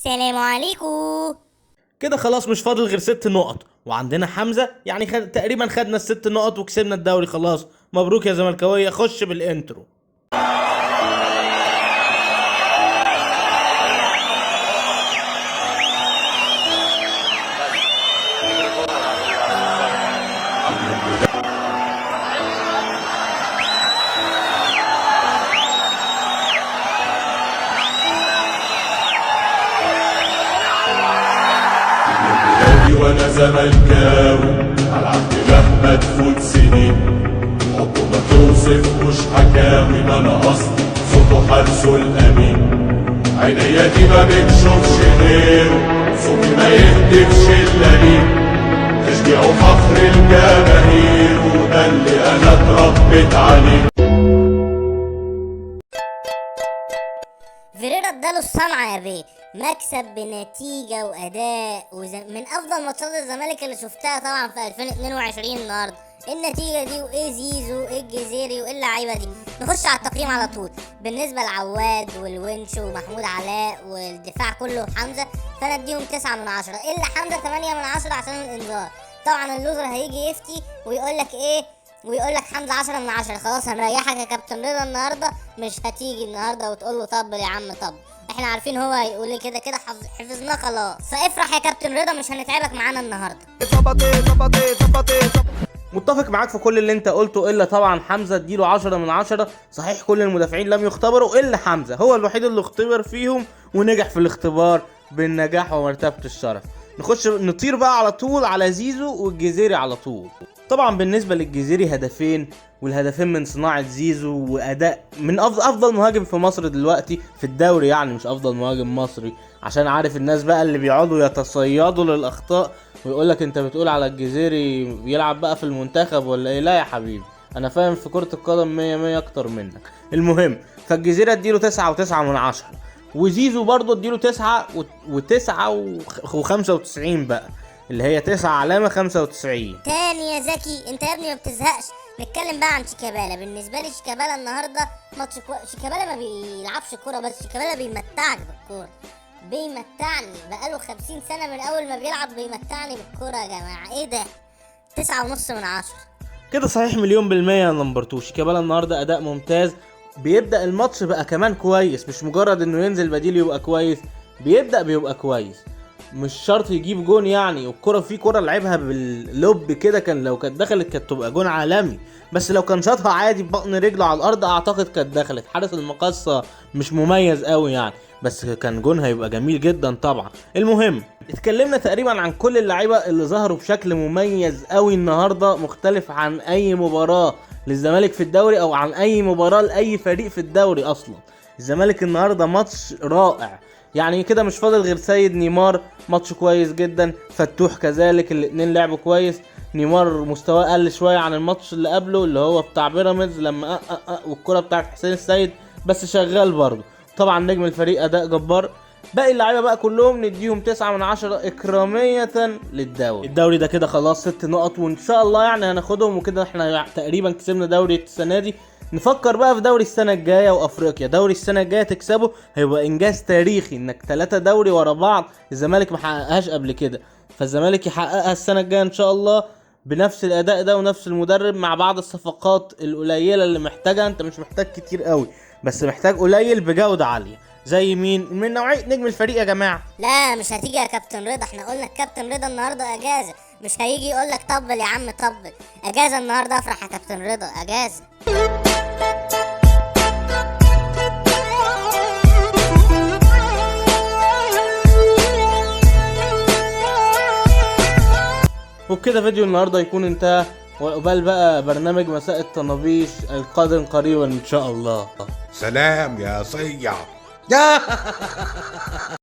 سلام عليكم. كده خلاص مش فاضل غير 6 نقط، وعندنا حمزة يعني تقريبا خدنا ال6 نقط وكسبنا الدوري خلاص. مبروك يا زملكاوية، خش بالانترو. وانا زملكاوي على عهد مهما تفوت سنين، حبه ما توصفوش حكاوي، ما انا اصلي صوته حارسه الامين. عينيا دي ما بتشوفش غيره، صوتي ما يهدفش الا ليه، تشجيع وفخر الجماهير، وده اللي انا اتربيت عليه. فيريرا اداله الصنعة يا بيه، مكسب بنتيجة وأداء من أفضل ماتشات الزمالك اللي شفتها طبعا في 2022 النهاردة. النتيجة دي وإيه زيزو وإيه الجزيري وإيه اللعيبة دي. نخش على التقييم على طول. بالنسبة لعواد والونش ومحمود علاء والدفاع كله وحمزة، فأنا أديهم 9 من 10، إلا حمزة 8 من 10 عشان الإنذار. طبعا اللوزر هيجي يفتي ويقولك إيه، ويقول لك حمزة 10 من 10. خلاص هنريحك يا كابتن رضا النهارده، مش هتيجي النهارده وتقول له طبل يا عم طبل، احنا عارفين هو هيقول لي كده كده، حفظناه خلاص. فافرح يا كابتن رضا، مش هنتعبك معانا النهارده. متفق معاك في كل اللي انت قلته، الا طبعا حمزة اديله 10 من 10. صحيح كل المدافعين لم يختبروا الا حمزة، هو الوحيد اللي اختبر فيهم ونجح في الاختبار بالنجاح ومرتبة الشرف. نخش نطير بقى على طول على زيزو والجزيري على طول. طبعا بالنسبة للجزيري هدفين، والهدفين من صناعة زيزو، وأداء من أفضل مهاجم في مصر دلوقتي في الدوري، يعني مش أفضل مهاجم مصري، عشان عارف الناس بقى اللي بيقعدوا يتصيدوا للأخطاء ويقولك أنت بتقول على الجزيري بيلعب بقى في المنتخب ولا إيه. لا يا حبيبي، أنا فاهم في كرة القدم 100 أكتر منك. المهم، فالجزيري اديله 9 و9 من 10، وزيزو برضه اديله 9 و9 و95 بقى، اللي هي 9 علامة 95. تاني يا زكي، انت يا ابني ما بتزهقش. نتكلم بقى عن شيكابالا. بالنسبه لي شيكابالا النهارده ماتش شيكابالا ما بيلعبش كوره بس، شيكابالا بيمتعك بالكوره، بيمتعني بقاله 50 سنه من اول ما بيلعب بيمتعني بالكوره يا جماعه. ايه ده؟ 9.5 من 10 كده صحيح 100% يا نمبر 2. شيكابالا النهارده اداء ممتاز، بيبدا الماتش بقى كمان كويس، مش مجرد انه ينزل بديل يبقى كويس، بيبقى كويس، مش شرط يجيب جون يعني. والكرة في كرة لعبها باللوب كده، كان لو كانت دخلت كانت تبقى جون عالمي، بس لو كان شاطها عادي ببطن رجله على الارض اعتقد كانت دخلت. حارس المقصة مش مميز قوي يعني، بس كان جون هيبقى جميل جدا طبعا. المهم، اتكلمنا تقريبا عن كل اللعيبة اللي ظهروا بشكل مميز قوي النهاردة، مختلف عن اي مباراة للزمالك في الدوري او عن اي مباراة لاي فريق في الدوري اصلا. الزمالك النهاردة ماتش رائع يعني. كده مش فاضل غير سيد نيمار، ماتش كويس جدا، فتوح كذلك، الاتنين لعبوا كويس. نيمار مستواه قل شويه عن الماتش اللي قبله اللي هو بتاع بيراميدز لما والكره بتاعت حسين السيد، بس شغال برضه. طبعا نجم الفريق اداء جبار. باقي اللعيبه بقى كلهم نديهم 9 من 10 اكراميه للدوري. الدوري ده كده خلاص 6 نقط، وان شاء الله يعني هناخدهم، وكده احنا تقريبا كسبنا دوري السنه دي. نفكر بقى في دوري السنة الجاية وافريقيا. دوري السنة الجاية تكسبه هيبقى انجاز تاريخي، انك 3 دوري ورا بعض الزمالك ما حققهاش قبل كده، فالزمالك يحققها السنة الجاية ان شاء الله بنفس الاداء ده ونفس المدرب، مع بعض الصفقات القليلة اللي محتاجها. انت مش محتاج كتير قوي، بس محتاج قليل بجودة عالية. زي مين؟ من نوعية نجم الفريق يا جماعة. لا مش هتيجي يا كابتن رضا، احنا قلنا الكابتن رضا النهارده اجازه، مش هيجي يقولك طبل يا عم طبل. اجازه النهارده، افرح يا كابتن رضا، اجازه. وبكده فيديو النهارده يكون انتهى، وعقبال بقى برنامج مساء الطنابيش القادم قريبا ان شاء الله. سلام يا صيع.